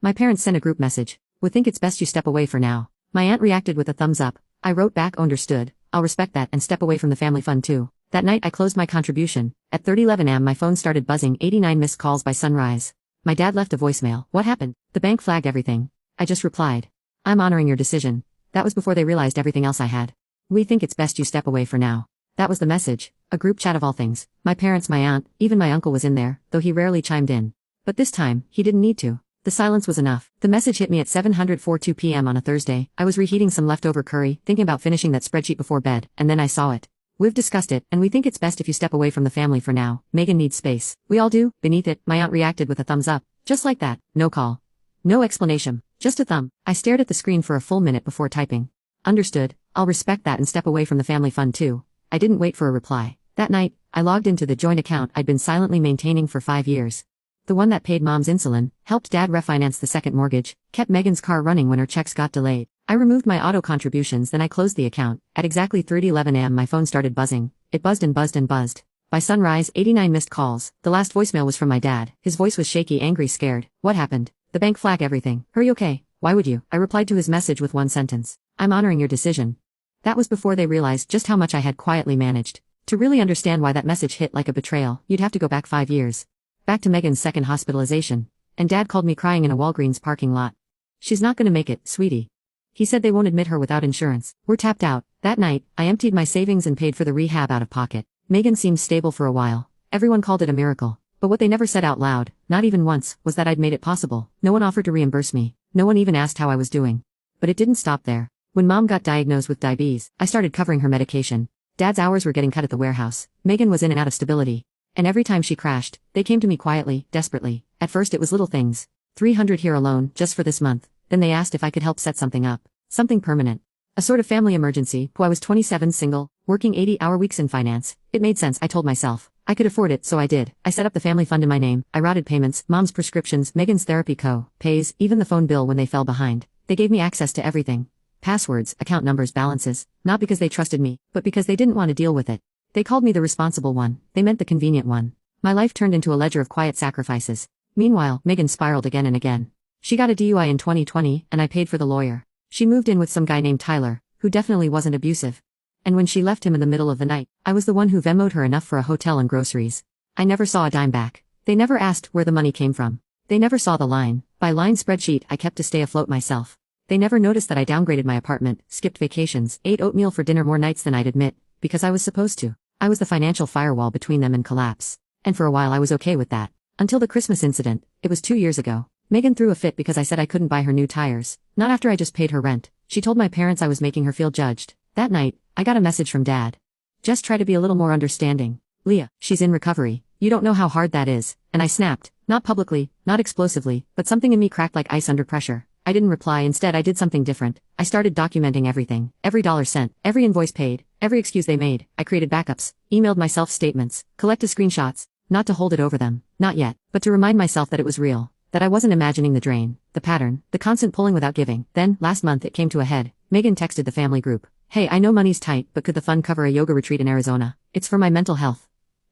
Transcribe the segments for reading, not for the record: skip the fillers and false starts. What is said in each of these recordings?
My parents sent a group message. We think it's best you step away for now. My aunt reacted with a thumbs up. I wrote back, understood. I'll respect that and step away from the family fund too. That night I closed my contribution. At 3:11 am my phone started buzzing, 89 missed calls by sunrise. My dad left a voicemail. What happened? The bank flagged everything. I just replied, I'm honoring your decision. That was before they realized everything else I had. We think it's best you step away for now. That was the message. A group chat of all things. My parents, my aunt, even my uncle was in there, though he rarely chimed in. But this time, he didn't need to. The silence was enough. The message hit me at 7:42 p.m. on a Thursday. I was reheating some leftover curry, thinking about finishing that spreadsheet before bed, and then I saw it. We've discussed it, and we think it's best if you step away from the family for now. Megan needs space. We all do. Beneath it, my aunt reacted with a thumbs up. Just like that. No call. No explanation. Just a thumb. I stared at the screen for a full minute before typing. Understood. I'll respect that and step away from the family fund too. I didn't wait for a reply. That night, I logged into the joint account I'd been silently maintaining for 5 years. The one that paid mom's insulin, helped dad refinance the second mortgage, kept Megan's car running when her checks got delayed. I removed my auto contributions, then I closed the account. At exactly 3:11 am my phone started buzzing. It buzzed and buzzed and buzzed. By sunrise, 89 missed calls. The last voicemail was from my dad. His voice was shaky, angry, scared. What happened? The bank flagged everything. Hurry, okay? Why would you? I replied to his message with one sentence. I'm honoring your decision. That was before they realized just how much I had quietly managed. To really understand why that message hit like a betrayal, you'd have to go back 5 years. Back to Megan's second hospitalization. And dad called me crying in a Walgreens parking lot. She's not gonna make it, sweetie. He said they won't admit her without insurance. We're tapped out. That night, I emptied my savings and paid for the rehab out of pocket. Megan seemed stable for a while. Everyone called it a miracle. But what they never said out loud, not even once, was that I'd made it possible. No one offered to reimburse me. No one even asked how I was doing. But it didn't stop there. When mom got diagnosed with diabetes, I started covering her medication. Dad's hours were getting cut at the warehouse. Megan was in and out of stability. And every time she crashed, they came to me quietly, desperately. At first it was little things. 300 here alone, just for this month. Then they asked if I could help set something up. Something permanent. A sort of family emergency. I was 27, single, working 80-hour weeks in finance. It made sense, I told myself. I could afford it, so I did. I set up the family fund in my name. I routed payments, mom's prescriptions, Megan's therapy pays, even the phone bill when they fell behind. They gave me access to everything. Passwords, account numbers, balances. Not because they trusted me, but because they didn't want to deal with it. They called me the responsible one. They meant the convenient one. My life turned into a ledger of quiet sacrifices. Meanwhile, Megan spiraled again and again. She got a DUI in 2020, and I paid for the lawyer. She moved in with some guy named Tyler, who definitely wasn't abusive. And when she left him in the middle of the night, I was the one who Venmo'd her enough for a hotel and groceries. I never saw a dime back. They never asked where the money came from. They never saw the line-by-line spreadsheet I kept to stay afloat myself. They never noticed that I downgraded my apartment, skipped vacations, ate oatmeal for dinner more nights than I'd admit, because I was supposed to. I was the financial firewall between them and collapse. And for a while I was okay with that. Until the Christmas incident. It was 2 years ago. Megan threw a fit because I said I couldn't buy her new tires. Not after I just paid her rent. She told my parents I was making her feel judged. That night, I got a message from Dad. Just try to be a little more understanding. Leah, she's in recovery. You don't know how hard that is. And I snapped. Not publicly, not explosively, but something in me cracked like ice under pressure. I didn't reply, instead I did something different. I started documenting everything. Every dollar sent, every invoice paid, every excuse they made. I created backups, emailed myself statements, collected screenshots. Not to hold it over them. Not yet. But to remind myself that it was real. That I wasn't imagining the drain, the pattern, the constant pulling without giving. Then, last month it came to a head. Megan texted the family group. Hey, I know money's tight, but could the fund cover a yoga retreat in Arizona? It's for my mental health.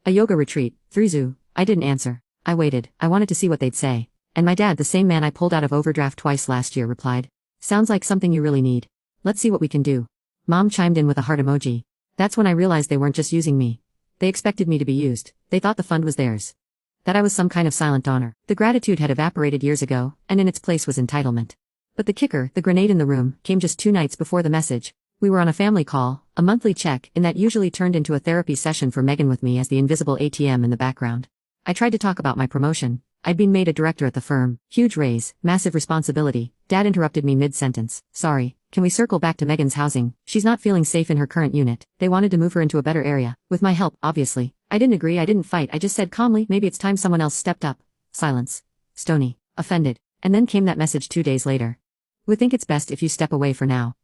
A yoga retreat. 3 I didn't answer. I waited. I wanted to see what they'd say. And my dad, the same man I pulled out of overdraft twice last year, replied. Sounds like something you really need. Let's see what we can do. Mom chimed in with a heart emoji. That's when I realized they weren't just using me. They expected me to be used. They thought the fund was theirs. That I was some kind of silent donor. The gratitude had evaporated years ago, and in its place was entitlement. But the kicker, the grenade in the room, came just 2 nights before the message. We were on a family call, a monthly check-in that usually turned into a therapy session for Megan with me as the invisible ATM in the background. I tried to talk about my promotion. I'd been made a director at the firm. Huge raise, massive responsibility. Dad interrupted me mid-sentence. Sorry, can we circle back to Megan's housing? She's not feeling safe in her current unit. They wanted to move her into a better area. With my help, obviously. I didn't agree, I didn't fight, I just said calmly, maybe it's time someone else stepped up. Silence. Stony. Offended. And then came that message 2 days later. We think it's best if you step away for now.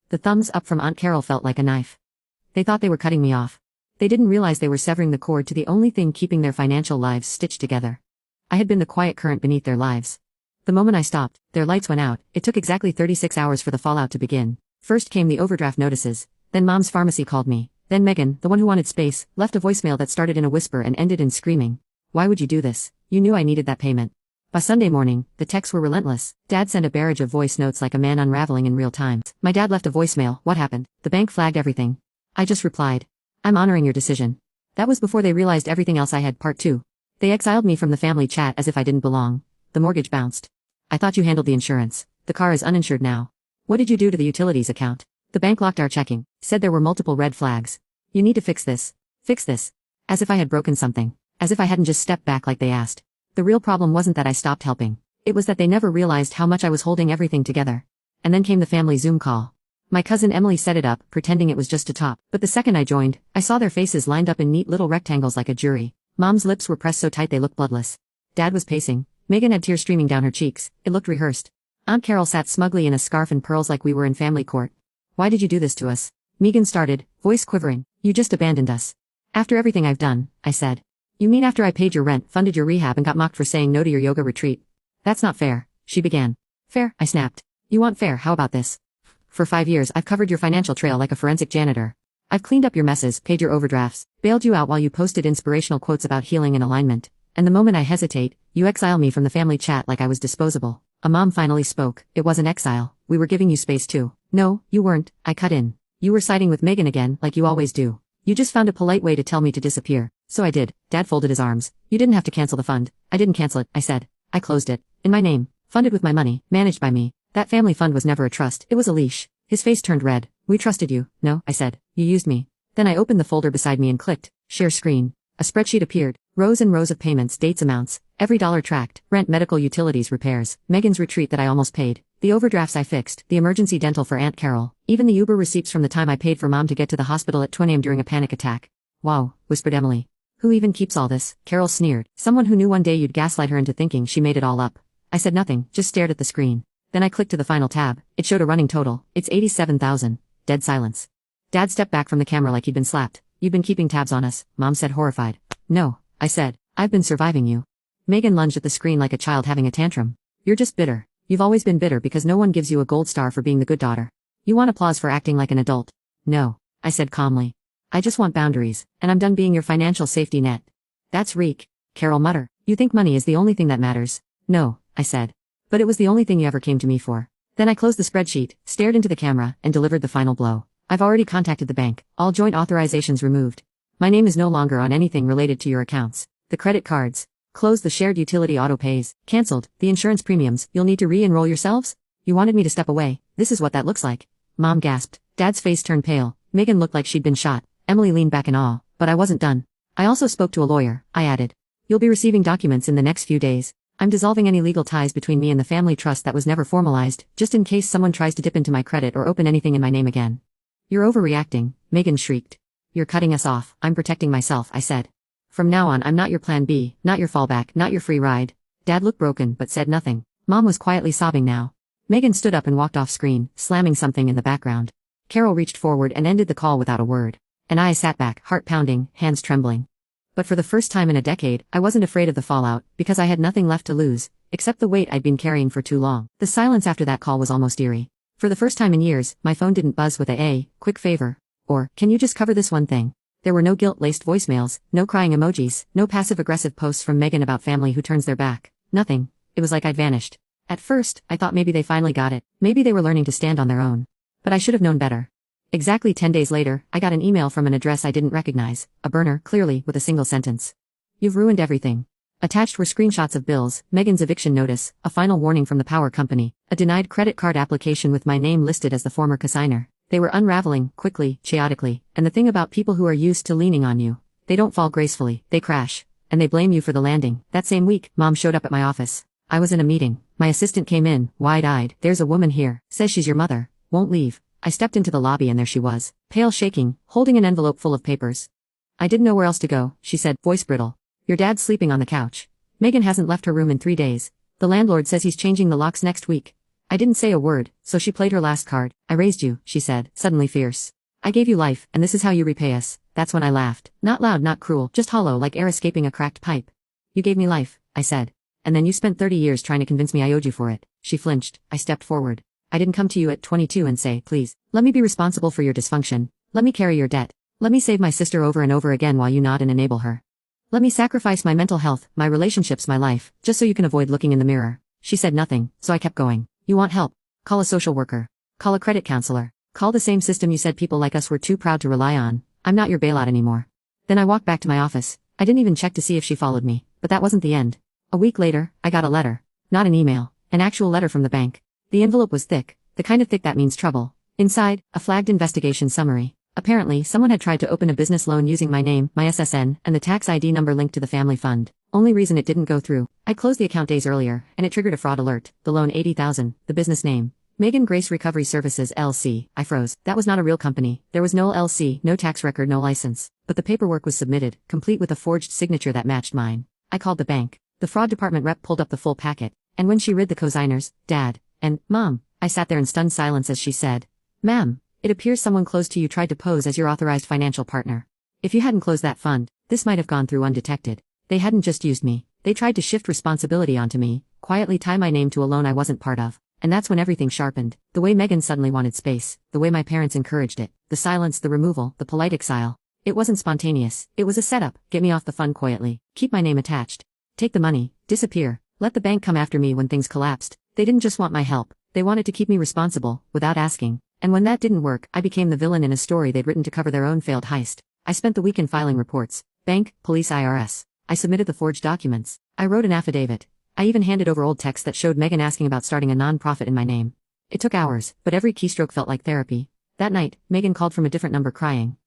The thumbs up from Aunt Carol felt like a knife. They thought they were cutting me off. They didn't realize they were severing the cord to the only thing keeping their financial lives stitched together. I had been the quiet current beneath their lives. The moment I stopped, their lights went out. It took exactly 36 hours for the fallout to begin. First came the overdraft notices. Then Mom's pharmacy called me. Then Megan, the one who wanted space, left a voicemail that started in a whisper and ended in screaming. Why would you do this? You knew I needed that payment. By Sunday morning, the texts were relentless. Dad sent a barrage of voice notes like a man unraveling in real time. My dad left a voicemail. What happened? The bank flagged everything. I just replied, I'm honoring your decision. That was before they realized everything else I had. Part 2. They exiled me from the family chat as if I didn't belong. The mortgage bounced. I thought you handled the insurance. The car is uninsured now. What did you do to the utilities account? The bank locked our checking. Said there were multiple red flags. You need to fix this. Fix this. As if I had broken something. As if I hadn't just stepped back like they asked. The real problem wasn't that I stopped helping. It was that they never realized how much I was holding everything together. And then came the family Zoom call. My cousin Emily set it up, pretending it was just to top. But the second I joined, I saw their faces lined up in neat little rectangles like a jury. Mom's lips were pressed so tight they looked bloodless. Dad was pacing. Megan had tears streaming down her cheeks. It looked rehearsed. Aunt Carol sat smugly in a scarf and pearls like we were in family court. Why did you do this to us? Megan started, voice quivering. You just abandoned us. After everything I've done, I said. You mean after I paid your rent, funded your rehab and got mocked for saying no to your yoga retreat? That's not fair, she began. Fair, I snapped. You want fair, how about this? For 5 years I've covered your financial trail like a forensic janitor. I've cleaned up your messes, paid your overdrafts, bailed you out while you posted inspirational quotes about healing and alignment. And the moment I hesitate, you exile me from the family chat like I was disposable. A mom finally spoke. It wasn't exile. We were giving you space too. No, you weren't, I cut in. You were siding with Megan again, like you always do. You just found a polite way to tell me to disappear. So I did. Dad folded his arms. You didn't have to cancel the fund. I didn't cancel it, I said. I closed it. In my name. Funded with my money. Managed by me. That family fund was never a trust. It was a leash. His face turned red. We trusted you. No, I said. You used me. Then I opened the folder beside me and clicked. Share screen. A spreadsheet appeared. Rows and rows of payments, dates, amounts. Every dollar tracked. Rent, medical, utilities, repairs. Megan's retreat that I almost paid. The overdrafts I fixed. The emergency dental for Aunt Carol. Even the Uber receipts from the time I paid for Mom to get to the hospital at 2 a.m. during a panic attack. Wow, whispered Emily. Who even keeps all this? Carol sneered. Someone who knew one day you'd gaslight her into thinking she made it all up. I said nothing, just stared at the screen. Then I clicked to the final tab. It showed a running total. It's 87,000. Dead silence. Dad stepped back from the camera like he'd been slapped. You've been keeping tabs on us, Mom said horrified. No, I said. I've been surviving you. Megan lunged at the screen like a child having a tantrum. You're just bitter. You've always been bitter because no one gives you a gold star for being the good daughter. You want applause for acting like an adult. No, I said calmly. I just want boundaries, and I'm done being your financial safety net. That's reek, Carol muttered. You think money is the only thing that matters. No, I said. But it was the only thing you ever came to me for. Then I closed the spreadsheet, stared into the camera, and delivered the final blow. I've already contacted the bank. All joint authorizations removed. My name is no longer on anything related to your accounts. The credit cards. Closed the shared utility auto pays. Cancelled. The insurance premiums. You'll need to re-enroll yourselves? You wanted me to step away. This is what that looks like. Mom gasped. Dad's face turned pale. Megan looked like she'd been shot. Emily leaned back in awe. But I wasn't done. I also spoke to a lawyer, I added. You'll be receiving documents in the next few days. I'm dissolving any legal ties between me and the family trust that was never formalized, just in case someone tries to dip into my credit or open anything in my name again. You're overreacting, Megan shrieked. You're cutting us off. I'm protecting myself, I said. From now on I'm not your plan B, not your fallback, not your free ride. Dad looked broken but said nothing. Mom was quietly sobbing now. Megan stood up and walked off screen, slamming something in the background. Carol reached forward and ended the call without a word. And I sat back, heart pounding, hands trembling. But for the first time in a decade, I wasn't afraid of the fallout, because I had nothing left to lose, except the weight I'd been carrying for too long. The silence after that call was almost eerie. For the first time in years, my phone didn't buzz with a quick favor. Or, can you just cover this one thing? There were no guilt-laced voicemails, no crying emojis, no passive-aggressive posts from Megan about family who turns their back. Nothing. It was like I'd vanished. At first, I thought maybe they finally got it. Maybe they were learning to stand on their own. But I should have known better. Exactly 10 days later, I got an email from an address I didn't recognize, a burner, clearly, with a single sentence. You've ruined everything. Attached were screenshots of bills, Megan's eviction notice, a final warning from the power company, a denied credit card application with my name listed as the former consignor. They were unraveling, quickly, chaotically, and the thing about people who are used to leaning on you, they don't fall gracefully, they crash. And they blame you for the landing. That same week, Mom showed up at my office. I was in a meeting. My assistant came in, wide-eyed. There's a woman here, says she's your mother, won't leave. I stepped into the lobby and there she was, pale, shaking, holding an envelope full of papers. I didn't know where else to go, she said, voice brittle. Your dad's sleeping on the couch. Megan hasn't left her room in 3 days. The landlord says he's changing the locks next week. I didn't say a word, so she played her last card. I raised you, she said, suddenly fierce. I gave you life, and this is how you repay us. That's when I laughed. Not loud, not cruel, just hollow like air escaping a cracked pipe. You gave me life, I said. And then you spent 30 years trying to convince me I owed you for it. She flinched. I stepped forward. I didn't come to you at 22 and say, please, let me be responsible for your dysfunction. Let me carry your debt. Let me save my sister over and over again while you nod and enable her. Let me sacrifice my mental health, my relationships, my life, just so you can avoid looking in the mirror. She said nothing, so I kept going. You want help? Call a social worker. Call a credit counselor. Call the same system you said people like us were too proud to rely on. I'm not your bailout anymore. Then I walked back to my office. I didn't even check to see if she followed me, but that wasn't the end. A week later, I got a letter. Not an email, an actual letter from the bank. The envelope was thick, the kind of thick that means trouble. Inside, a flagged investigation summary. Apparently, someone had tried to open a business loan using my name, my SSN, and the tax ID number linked to the family fund. Only reason it didn't go through, I closed the account days earlier, and it triggered a fraud alert. The loan $80,000, the business name. Megan Grace Recovery Services LC. I froze. That was not a real company. There was no LC, no tax record, no license. But the paperwork was submitted, complete with a forged signature that matched mine. I called the bank. The fraud department rep pulled up the full packet, and when she read the co-signers, Dad, and Mom, I sat there in stunned silence as she said, "Ma'am, it appears someone close to you tried to pose as your authorized financial partner. If you hadn't closed that fund, this might have gone through undetected. They hadn't just used me, they tried to shift responsibility onto me, quietly tie my name to a loan I wasn't part of. And that's when everything sharpened. The way Megan suddenly wanted space, the way my parents encouraged it, the silence, the removal, the polite exile. It wasn't spontaneous, it was a setup. Get me off the fund quietly, keep my name attached. Take the money, disappear, let the bank come after me when things collapsed. They didn't just want my help, they wanted to keep me responsible, without asking. And when that didn't work, I became the villain in a story they'd written to cover their own failed heist. I spent the weekend filing reports. Bank, police, IRS. I submitted the forged documents. I wrote an affidavit. I even handed over old texts that showed Megan asking about starting a non-profit in my name. It took hours, but every keystroke felt like therapy. That night, Megan called from a different number crying.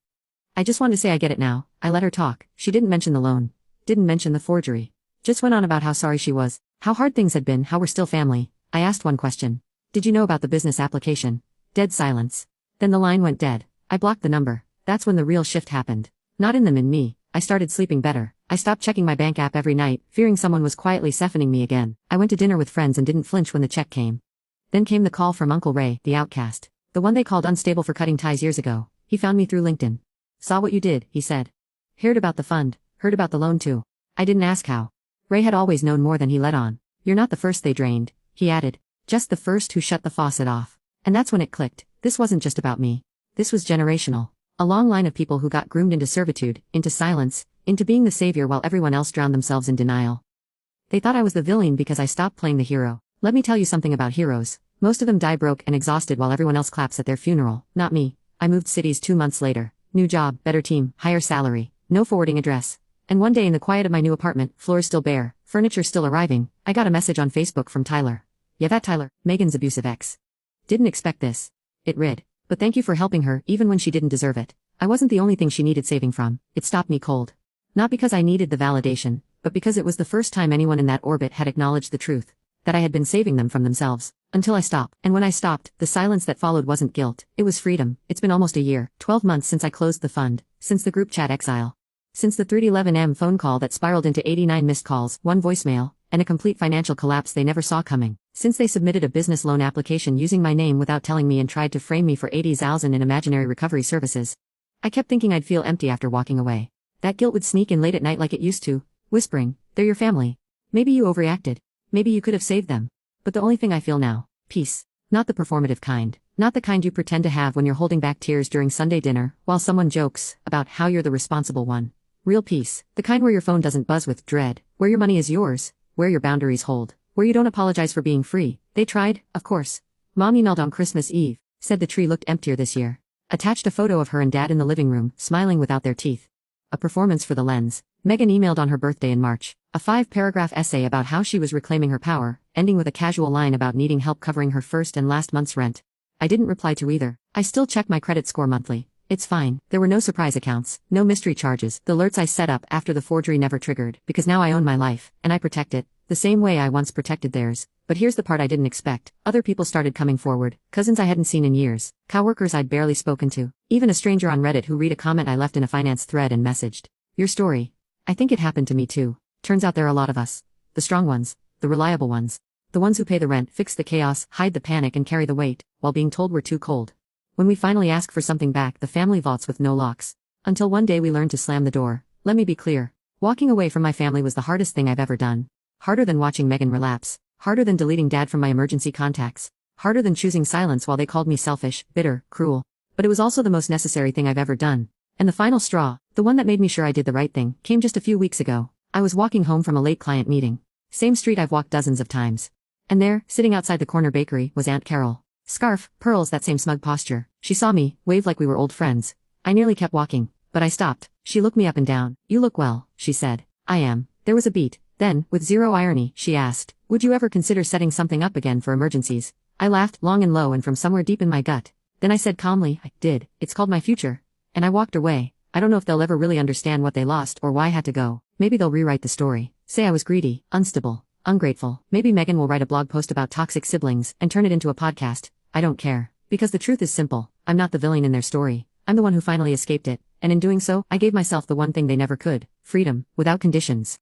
I just wanted to say I get it now. I let her talk. She didn't mention the loan. Didn't mention the forgery. Just went on about how sorry she was, how hard things had been, how we're still family. I asked one question. Did you know about the business application? Dead silence. Then the line went dead. I blocked the number. That's when the real shift happened. Not in them, in me. I started sleeping better. I stopped checking my bank app every night, fearing someone was quietly siphoning me again. I went to dinner with friends and didn't flinch when the check came. Then came the call from Uncle Ray, the outcast. The one they called unstable for cutting ties years ago. He found me through LinkedIn. Saw what you did, he said. Heard about the fund, heard about the loan too. I didn't ask how. Ray had always known more than he let on. You're not the first they drained, he added. Just the first who shut the faucet off. And that's when it clicked. This wasn't just about me. This was generational. A long line of people who got groomed into servitude, into silence, into being the savior while everyone else drowned themselves in denial. They thought I was the villain because I stopped playing the hero. Let me tell you something about heroes. Most of them die broke and exhausted while everyone else claps at their funeral. Not me. I moved cities 2 months later. New job, better team, higher salary, no forwarding address. And one day in the quiet of my new apartment, floors still bare, furniture still arriving, I got a message on Facebook from Tyler. Yeah, that Tyler, Megan's abusive ex. Didn't expect this. It read, but thank you for helping her even when she didn't deserve it. I wasn't the only thing she needed saving from. It stopped me cold. Not because I needed the validation, but because it was the first time anyone in that orbit had acknowledged the truth. That I had been saving them from themselves. Until I stopped. And when I stopped, the silence that followed wasn't guilt, it was freedom. It's been almost a year, 12 months since I closed the fund, since the group chat exile. Since the 3:11 phone call that spiraled into 89 missed calls, 1 voicemail, and a complete financial collapse they never saw coming. Since they submitted a business loan application using my name without telling me and tried to frame me for $80,000 in imaginary recovery services. I kept thinking I'd feel empty after walking away. That guilt would sneak in late at night like it used to, whispering, they're your family. Maybe you overreacted. Maybe you could have saved them. But the only thing I feel now, peace. Not the performative kind. Not the kind you pretend to have when you're holding back tears during Sunday dinner, while someone jokes about how you're the responsible one. Real peace. The kind where your phone doesn't buzz with dread, where your money is yours, where your boundaries hold, where you don't apologize for being free. They tried, of course. Mom emailed on Christmas Eve, said the tree looked emptier this year. Attached a photo of her and Dad in the living room, smiling without their teeth. A performance for the lens. Megan emailed on her birthday in March. A 5-paragraph essay about how she was reclaiming her power, ending with a casual line about needing help covering her first and last month's rent. I didn't reply to either. I still check my credit score monthly. It's fine. There were no surprise accounts, no mystery charges. The alerts I set up after the forgery never triggered, because now I own my life, and I protect it, the same way I once protected theirs. But here's the part I didn't expect. Other people started coming forward, cousins I hadn't seen in years, coworkers I'd barely spoken to, even a stranger on Reddit who read a comment I left in a finance thread and messaged. Your story. I think it happened to me too. Turns out there are a lot of us. The strong ones, the reliable ones. The ones who pay the rent, fix the chaos, hide the panic and carry the weight, while being told we're too cold. When we finally ask for something back, the family vaults with no locks. Until one day we learned to slam the door. Let me be clear. Walking away from my family was the hardest thing I've ever done. Harder than watching Megan relapse. Harder than deleting Dad from my emergency contacts. Harder than choosing silence while they called me selfish, bitter, cruel. But it was also the most necessary thing I've ever done. And the final straw, the one that made me sure I did the right thing, came just a few weeks ago. I was walking home from a late client meeting. Same street I've walked dozens of times. And there, sitting outside the corner bakery, was Aunt Carol. Scarf, pearls, that same smug posture. She saw me, waved like we were old friends. I nearly kept walking, but I stopped. She looked me up and down. "You look well," she said. "I am." There was a beat. Then, with zero irony, she asked, "Would you ever consider setting something up again for emergencies?" I laughed, long and low and from somewhere deep in my gut. Then I said calmly, "I did. It's called my future." And I walked away. I don't know if they'll ever really understand what they lost or why I had to go. Maybe they'll rewrite the story. Say I was greedy, unstable, ungrateful. Maybe Megan will write a blog post about toxic siblings and turn it into a podcast. I don't care. Because the truth is simple. I'm not the villain in their story. I'm the one who finally escaped it. And in doing so, I gave myself the one thing they never could: freedom, without conditions.